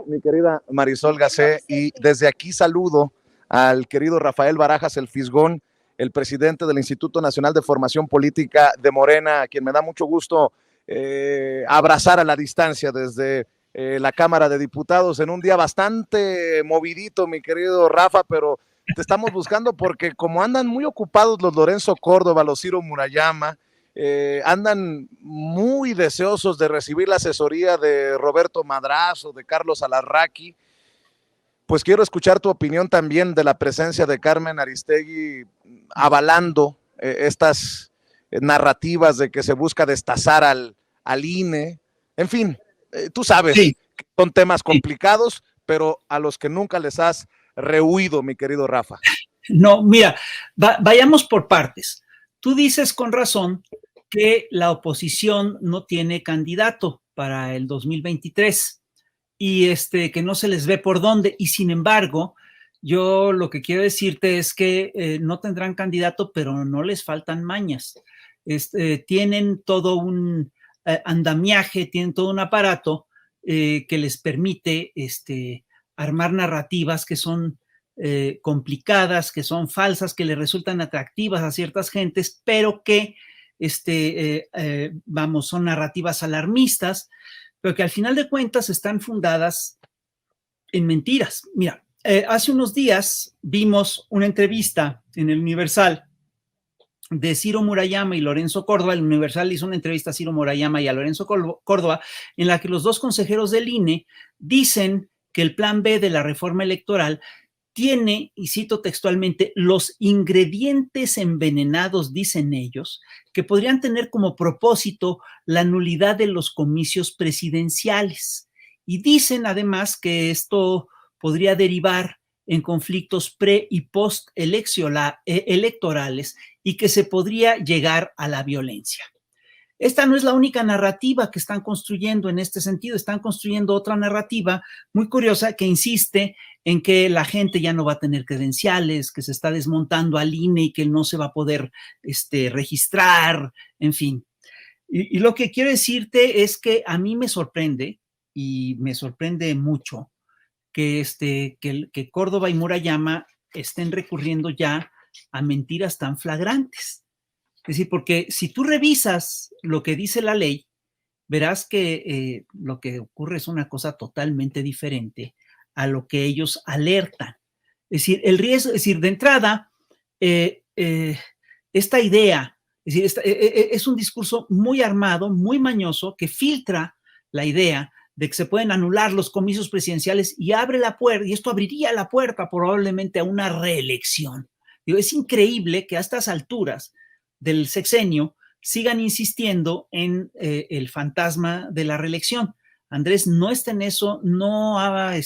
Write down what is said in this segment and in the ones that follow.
mi querida Marisol Gacé, y desde aquí saludo al querido Rafael Barajas, el Fisgón, el presidente del Instituto Nacional de Formación Política de Morena, a quien me da mucho gusto abrazar a la distancia desde la Cámara de Diputados en un día bastante movidito, mi querido Rafa, pero te estamos buscando porque como andan muy ocupados los Lorenzo Córdoba, los Ciro Murayama, andan muy deseosos de recibir la asesoría de Roberto Madrazo, de Carlos Alarraqui, pues quiero escuchar tu opinión también de la presencia de Carmen Aristegui avalando estas narrativas de que se busca destazar al INE. En fin, tú sabes sí, que son temas complicados, pero a los que nunca les has rehuido, mi querido Rafa. No, mira, vayamos por partes. Tú dices con razón que la oposición no tiene candidato para el 2023 y que no se les ve por dónde. Y sin embargo, yo lo que quiero decirte es que no tendrán candidato, pero no les faltan mañas. Tienen todo un andamiaje, tienen todo un aparato que les permite armar narrativas que son complicadas, que son falsas, que le resultan atractivas a ciertas gentes, pero que son narrativas alarmistas, pero que al final de cuentas están fundadas en mentiras. Mira, hace unos días vimos una entrevista en el Universal de Ciro Murayama y Lorenzo Córdoba. El Universal hizo una entrevista a Ciro Murayama y a Lorenzo Córdoba, en la que los dos consejeros del INE dicen que el plan B de la reforma electoral tiene, y cito textualmente, los ingredientes envenenados, dicen ellos, que podrían tener como propósito la nulidad de los comicios presidenciales. Y dicen además que esto podría derivar en conflictos pre- y post-electorales y que se podría llegar a la violencia. Esta no es la única narrativa que están construyendo en este sentido, están construyendo otra narrativa muy curiosa que insiste en que la gente ya no va a tener credenciales, que se está desmontando al INE y que no se va a poder registrar, en fin. Y lo que quiero decirte es que a mí me sorprende, y me sorprende mucho, que Córdoba y Murayama estén recurriendo ya a mentiras tan flagrantes. Es decir, porque si tú revisas lo que dice la ley, verás que lo que ocurre es una cosa totalmente diferente a lo que ellos alertan. Es decir, el riesgo, es decir, de entrada, esta idea, es decir, es un discurso muy armado, muy mañoso, que filtra la idea de que se pueden anular los comicios presidenciales y abre la puerta, y esto abriría la puerta probablemente a una reelección. Digo, es increíble que a estas alturas del sexenio sigan insistiendo en el fantasma de la reelección. Andrés no está en eso, no ha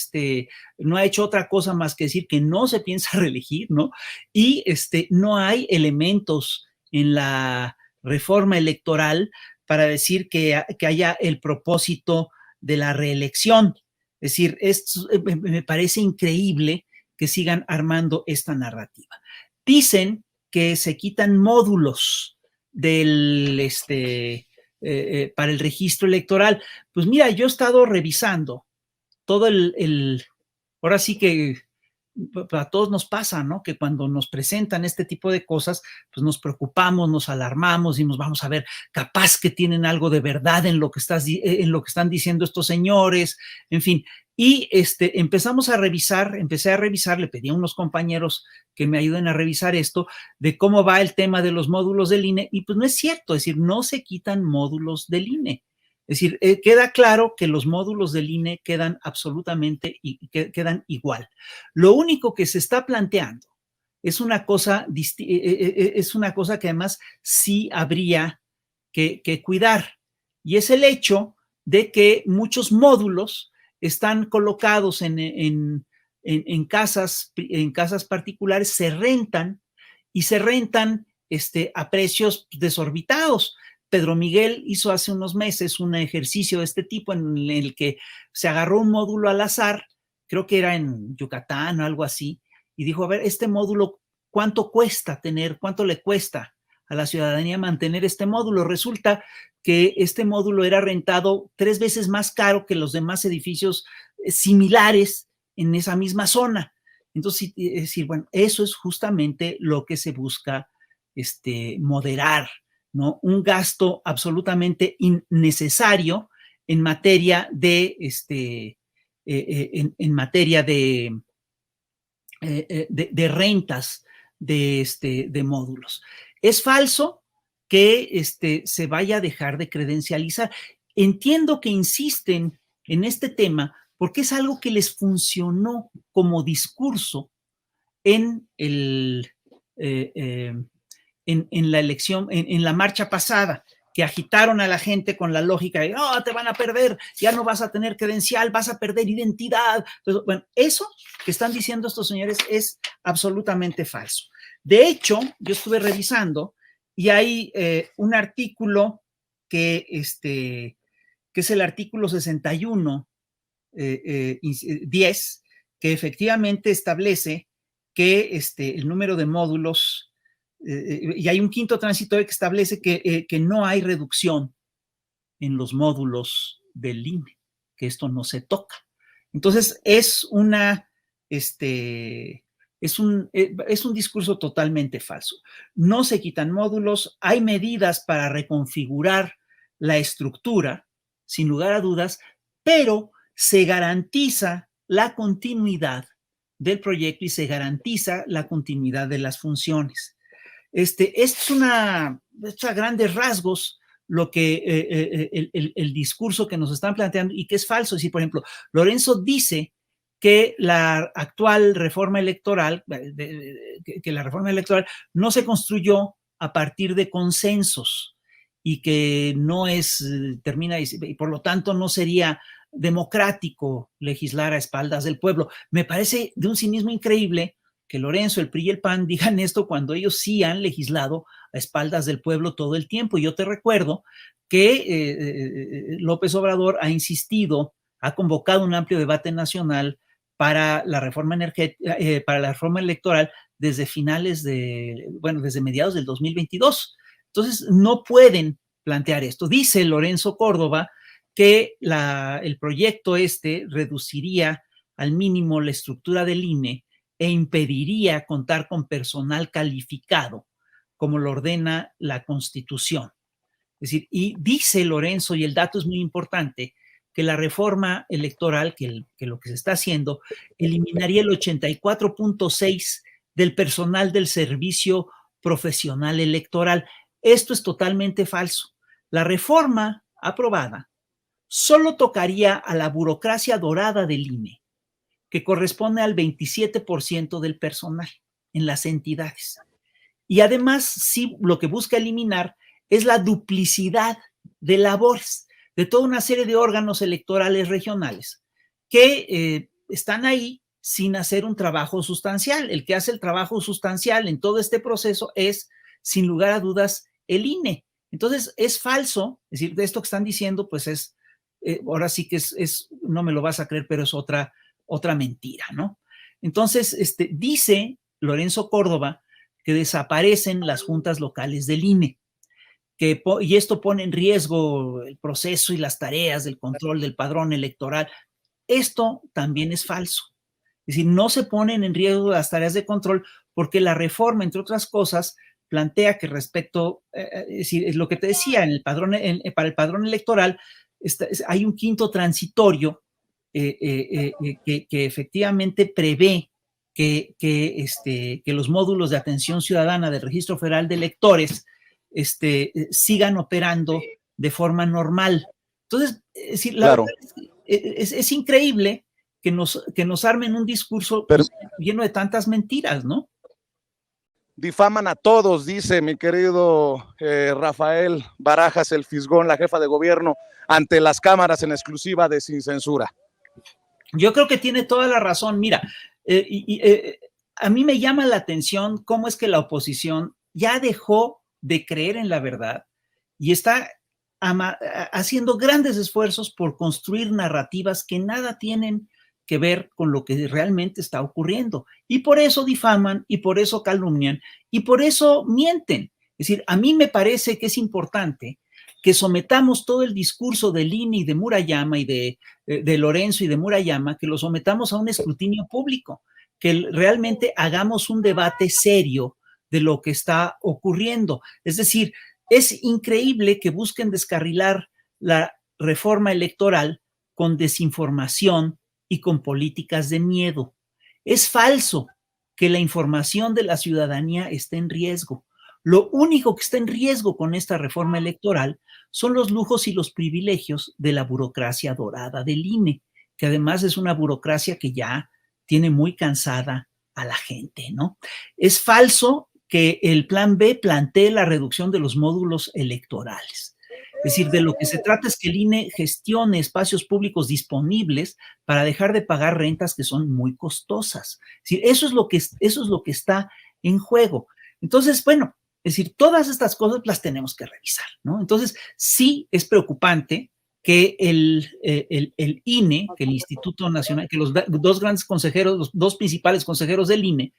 hecho otra cosa más que decir que no se piensa reelegir, ¿no? Y no hay elementos en la reforma electoral para decir que haya el propósito de la reelección. Es decir, me parece increíble que sigan armando esta narrativa. Dicen que se quitan módulos del para el registro electoral. Pues mira, yo he estado revisando todo ahora sí que a todos nos pasa, ¿no? Que cuando nos presentan este tipo de cosas, pues nos preocupamos, nos alarmamos y nos vamos a ver, capaz que tienen algo de verdad en lo que están diciendo estos señores, en fin. Y empecé a revisar, le pedí a unos compañeros que me ayuden a revisar esto, de cómo va el tema de los módulos del INE, y pues no es cierto, es decir, no se quitan módulos del INE. Es decir, queda claro que los módulos del INE quedan absolutamente quedan igual. Lo único que se está planteando es una cosa que además sí habría que cuidar, y es el hecho de que muchos módulos están colocados en casas particulares, se rentan a precios desorbitados. Pedro Miguel hizo hace unos meses un ejercicio de este tipo en el que se agarró un módulo al azar, creo que era en Yucatán o algo así, y dijo, a ver, este módulo, ¿cuánto le cuesta a la ciudadanía mantener este módulo? Resulta que este módulo era rentado 3 veces más caro que los demás edificios similares en esa misma zona. Entonces, es decir, bueno, eso es justamente lo que se busca moderar, ¿no? Un gasto absolutamente innecesario en materia de, en materia de rentas de módulos. Es falso que se vaya a dejar de credencializar. Entiendo que insisten en este tema porque es algo que les funcionó como discurso en la elección, en la marcha pasada, que agitaron a la gente con la lógica de, oh, te van a perder, ya no vas a tener credencial, vas a perder identidad. Entonces, bueno, eso que están diciendo estos señores es absolutamente falso. De hecho, yo estuve revisando y hay un artículo que es el artículo 61, 10, que efectivamente establece que el número de módulos, y hay un quinto transitorio que establece que no hay reducción en los módulos del INE, que esto no se toca. Entonces, es un discurso totalmente falso. No se quitan módulos, hay medidas para reconfigurar la estructura, sin lugar a dudas, pero se garantiza la continuidad del proyecto y se garantiza la continuidad de las funciones. Es a grandes rasgos lo que el discurso que nos están planteando y que es falso. Si, por ejemplo, Lorenzo dice que la actual reforma electoral, que la reforma electoral no se construyó a partir de consensos y que no termina, y por lo tanto no sería democrático legislar a espaldas del pueblo. Me parece de un cinismo increíble que Lorenzo, el PRI y el PAN digan esto cuando ellos sí han legislado a espaldas del pueblo todo el tiempo. Y yo te recuerdo que López Obrador ha insistido, ha convocado un amplio debate nacional para la reforma para la reforma electoral desde desde mediados del 2022. Entonces, no pueden plantear esto. Dice Lorenzo Córdoba que el proyecto reduciría al mínimo la estructura del INE e impediría contar con personal calificado, como lo ordena la Constitución. Es decir, y dice Lorenzo, y el dato es muy importante, que la reforma electoral, que lo que se está haciendo, eliminaría el 84.6% del personal del servicio profesional electoral. Esto es totalmente falso. La reforma aprobada solo tocaría a la burocracia dorada del INE, que corresponde al 27% del personal en las entidades. Y además, sí, lo que busca eliminar es la duplicidad de labores de toda una serie de órganos electorales regionales que están ahí sin hacer un trabajo sustancial. El que hace el trabajo sustancial en todo este proceso es, sin lugar a dudas, el INE. Entonces, es falso, es decir, de esto que están diciendo, pues ahora sí que no me lo vas a creer, pero es otra mentira, ¿no? Entonces, dice Lorenzo Córdoba que desaparecen las juntas locales del INE, y esto pone en riesgo el proceso y las tareas del control del padrón electoral. Esto también es falso. Es decir, no se ponen en riesgo las tareas de control porque la reforma, entre otras cosas, plantea que respecto, es decir, es lo que te decía, para el padrón electoral hay un quinto transitorio que efectivamente prevé que los módulos de atención ciudadana del Registro Federal de Electores sigan operando de forma normal. Entonces, la verdad es increíble que nos armen un discurso lleno de tantas mentiras, ¿no? Difaman a todos, dice mi querido Rafael Barajas, el Fisgón, la jefa de gobierno, ante las cámaras en exclusiva de Sin Censura. Yo creo que tiene toda la razón. Mira, a mí me llama la atención cómo es que la oposición ya dejó de creer en la verdad y está haciendo grandes esfuerzos por construir narrativas que nada tienen que ver con lo que realmente está ocurriendo. Y por eso difaman, y por eso calumnian, y por eso mienten. Es decir, a mí me parece que es importante que sometamos todo el discurso de Lini y de Murayama y de Lorenzo y de Murayama, que lo sometamos a un escrutinio público, que realmente hagamos un debate serio de lo que está ocurriendo. Es decir, es increíble que busquen descarrilar la reforma electoral con desinformación y con políticas de miedo. Es falso que la información de la ciudadanía esté en riesgo. Lo único que está en riesgo con esta reforma electoral son los lujos y los privilegios de la burocracia dorada del INE, que además es una burocracia que ya tiene muy cansada a la gente, ¿no? Es falso que el plan B plantee la reducción de los módulos electorales. Es decir, de lo que se trata es que el INE gestione espacios públicos disponibles para dejar de pagar rentas que son muy costosas. Es decir, eso es lo que está en juego. Entonces, bueno, es decir, todas estas cosas las tenemos que revisar, ¿no? Entonces, sí es preocupante que el INE, que el Instituto Nacional, que los dos grandes consejeros, los dos principales consejeros del INE,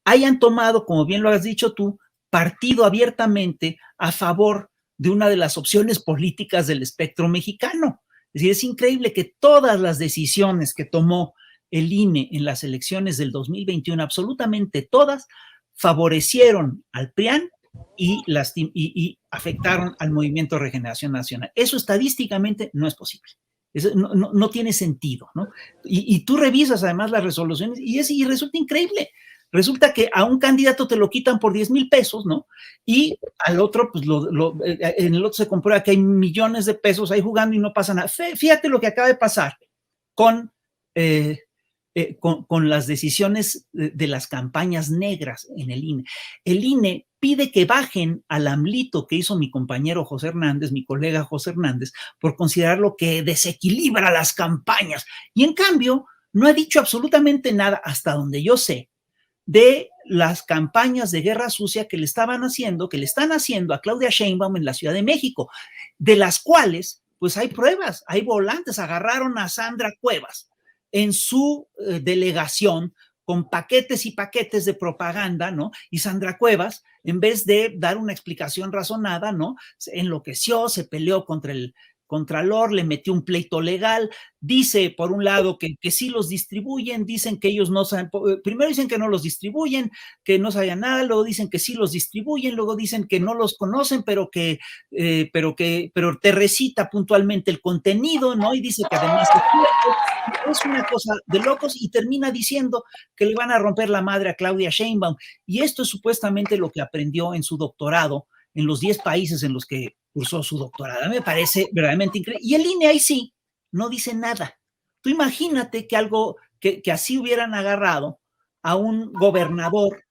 hayan tomado, como bien lo has dicho tú, partido abiertamente a favor de una de las opciones políticas del espectro mexicano. Es decir, es increíble que todas las decisiones que tomó el INE en las elecciones del 2021, absolutamente todas, favorecieron al PRIAN y afectaron al Movimiento de Regeneración Nacional. Eso estadísticamente no es posible. Eso no tiene sentido, ¿no? Y tú revisas además las resoluciones y resulta increíble. Resulta que a un candidato te lo quitan por 10,000 pesos, ¿no? Y al otro, pues en el otro se comprueba que hay millones de pesos ahí jugando y no pasa nada. Fíjate lo que acaba de pasar con las decisiones de las campañas negras en el INE. El INE pide que bajen al AMLito que hizo mi compañero José Hernández, mi colega José Hernández, por considerarlo que desequilibra las campañas. Y en cambio, no ha dicho absolutamente nada, hasta donde yo sé, de las campañas de guerra sucia que le están haciendo a Claudia Sheinbaum en la Ciudad de México, de las cuales, pues hay pruebas, hay volantes, agarraron a Sandra Cuevas en su delegación con paquetes y paquetes de propaganda, ¿no? Y Sandra Cuevas, en vez de dar una explicación razonada, ¿no? Se enloqueció, se peleó contra el Contralor, le metió un pleito legal, dice por un lado que sí los distribuyen, dicen que ellos no saben, primero dicen que no los distribuyen, que no saben nada, luego dicen que sí los distribuyen, luego dicen que no los conocen, pero te recita puntualmente el contenido, ¿no? Y dice que además es una cosa de locos y termina diciendo que le van a romper la madre a Claudia Sheinbaum. Y esto es supuestamente lo que aprendió en su doctorado en los 10 países en los que cursó su doctorado. Me parece verdaderamente increíble. Y el INE ahí sí, no dice nada. Tú imagínate que así hubieran agarrado a un gobernador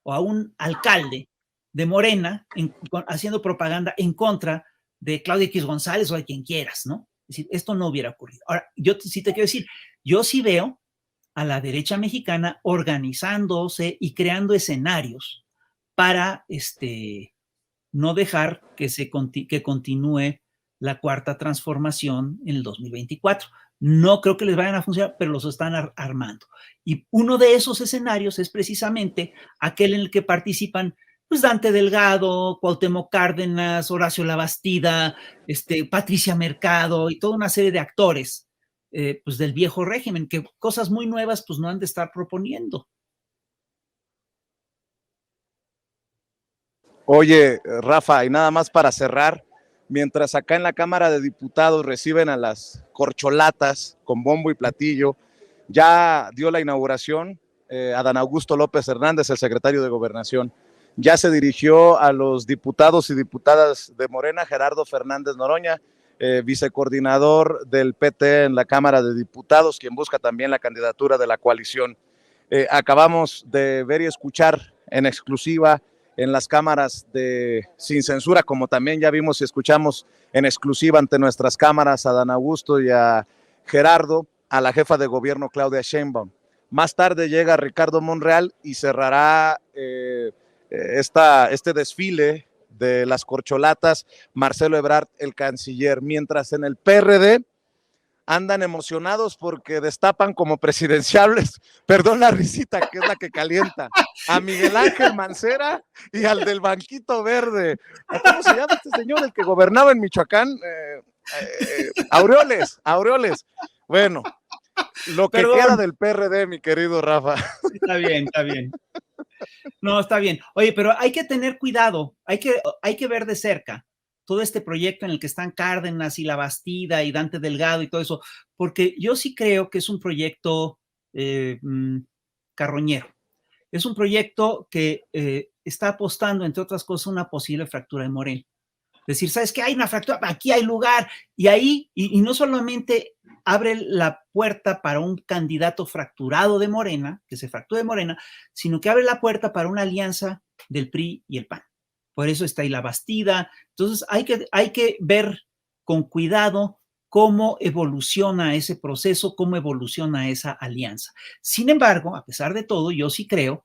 o a un alcalde de Morena haciendo propaganda en contra de Claudia X González o de quien quieras, ¿no? Es decir, esto no hubiera ocurrido. Ahora, yo sí te quiero decir, yo sí veo a la derecha mexicana organizándose y creando escenarios para no dejar que continúe la cuarta transformación en el 2024. No creo que les vayan a funcionar, pero los están armando. Y uno de esos escenarios es precisamente aquel en el que participan pues Dante Delgado, Cuauhtémoc Cárdenas, Horacio Labastida, Patricia Mercado y toda una serie de actores pues del viejo régimen, que cosas muy nuevas pues no han de estar proponiendo. Oye, Rafa, y nada más para cerrar, mientras acá en la Cámara de Diputados reciben a las corcholatas con bombo y platillo, ya dio la inauguración Adán Augusto López Hernández, el secretario de Gobernación. Ya se dirigió a los diputados y diputadas de Morena, Gerardo Fernández Noroña, vicecoordinador del PT en la Cámara de Diputados, quien busca también la candidatura de la coalición. Acabamos de ver y escuchar en exclusiva en las cámaras de Sin Censura, como también ya vimos y escuchamos en exclusiva ante nuestras cámaras a Dan Augusto y a Gerardo, a la jefa de gobierno Claudia Sheinbaum. Más tarde llega Ricardo Monreal y cerrará este desfile de las corcholatas Marcelo Ebrard, el canciller, mientras en el PRD andan emocionados porque destapan como presidenciables, perdón la risita que es la que calienta, a Miguel Ángel Mancera y al del Banquito Verde. ¿Cómo se llama este señor, el que gobernaba en Michoacán? Aureoles. Bueno, lo que queda del PRD, mi querido Rafa. Está bien. No, está bien. Oye, pero hay que tener cuidado, hay que ver de cerca todo este proyecto en el que están Cárdenas y La Bastida y Dante Delgado y todo eso, porque yo sí creo que es un proyecto carroñero. Es un proyecto que está apostando, entre otras cosas, una posible fractura de Morena. Es decir, ¿sabes qué? Hay una fractura, aquí hay lugar, y ahí, y no solamente abre la puerta para un candidato fracturado de Morena, que se fracture de Morena, sino que abre la puerta para una alianza del PRI y el PAN. Por eso está ahí La Bastida. Entonces hay que ver con cuidado cómo evoluciona ese proceso, cómo evoluciona esa alianza. Sin embargo, a pesar de todo, yo sí creo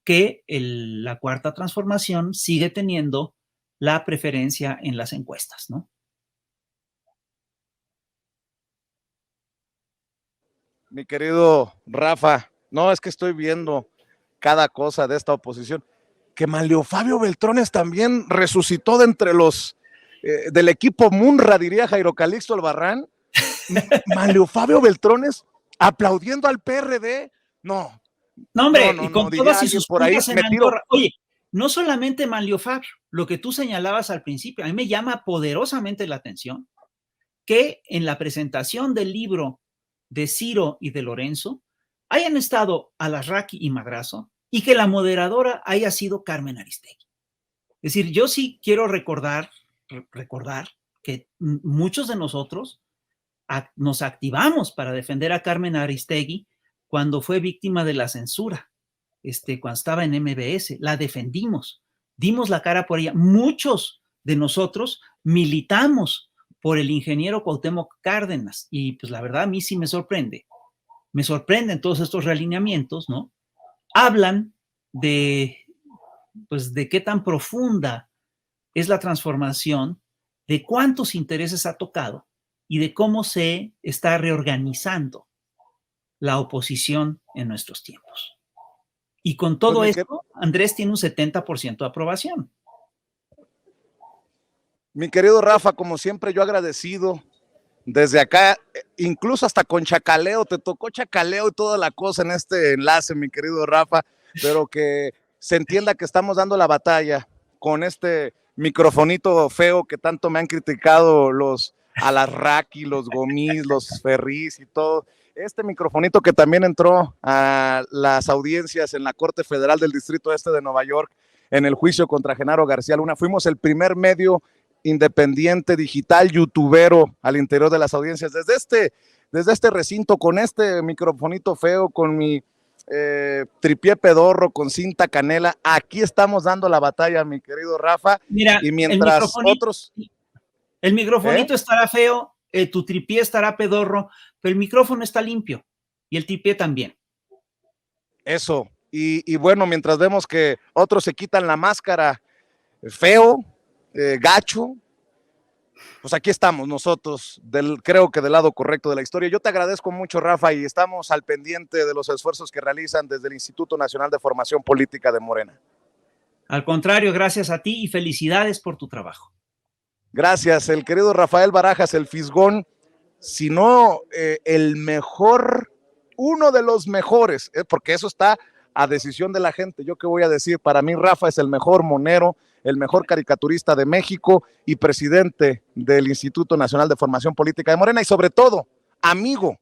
que la Cuarta Transformación sigue teniendo la preferencia en las encuestas, ¿no? Mi querido Rafa, no, es que estoy viendo cada cosa de esta oposición, que Manlio Fabio Beltrones también resucitó de entre los del equipo Munra, diría Jairo Calixto Albarrán. Manlio Fabio Beltrones aplaudiendo al PRD, no. No, hombre, y con todas y sus por ahí puntas en Andorra. Oye, no solamente Manlio Fabio, lo que tú señalabas al principio, a mí me llama poderosamente la atención que en la presentación del libro de Ciro y de Lorenzo hayan estado Alarraqui y Madrazo y que la moderadora haya sido Carmen Aristegui. Es decir, yo sí quiero recordar que muchos de nosotros nos activamos para defender a Carmen Aristegui cuando fue víctima de la censura, cuando estaba en MBS, la defendimos, dimos la cara por ella. Muchos de nosotros militamos por el ingeniero Cuauhtémoc Cárdenas y pues la verdad a mí sí me sorprenden todos estos realineamientos, ¿no? Hablan de qué tan profunda es la transformación, de cuántos intereses ha tocado y de cómo se está reorganizando la oposición en nuestros tiempos. Y con todo esto, Andrés tiene un 70% de aprobación. Mi querido Rafa, como siempre, yo agradecido desde acá, incluso hasta con chacaleo, te tocó chacaleo y toda la cosa en este enlace, mi querido Rafa, pero que se entienda que estamos dando la batalla con este microfonito feo que tanto me han criticado los Alarraqui, los Gomis, los Ferris y todo. Este microfonito que también entró a las audiencias en la Corte Federal del Distrito Este de Nueva York en el juicio contra Genaro García Luna. Fuimos el primer medio independiente, digital, youtubero al interior de las audiencias. Desde este recinto, con este microfonito feo, con mi tripié pedorro, con cinta canela, aquí estamos dando la batalla, mi querido Rafa. Mira, y mientras otros... El microfonito estará feo, tu tripié estará pedorro, pero el micrófono está limpio y el tripié también. Eso, y bueno, mientras vemos que otros se quitan la máscara feo, gacho, pues aquí estamos nosotros, creo que del lado correcto de la historia. Yo te agradezco mucho, Rafa, y estamos al pendiente de los esfuerzos que realizan desde el Instituto Nacional de Formación Política de Morena. Al contrario, gracias a ti y felicidades por tu trabajo. Gracias, el querido Rafael Barajas, el Fisgón, si no el mejor, uno de los mejores, porque eso está a decisión de la gente. Yo qué voy a decir, para mí Rafa es el mejor monero, el mejor caricaturista de México y presidente del Instituto Nacional de Formación Política de Morena y sobre todo, amigo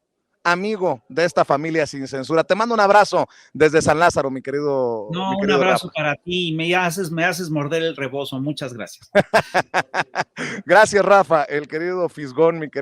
de esta familia sin censura. Te mando un abrazo desde San Lázaro, mi querido. No, un abrazo para ti, me haces morder el rebozo. Muchas gracias. Gracias, Rafa, el querido Fisgón, mi querido.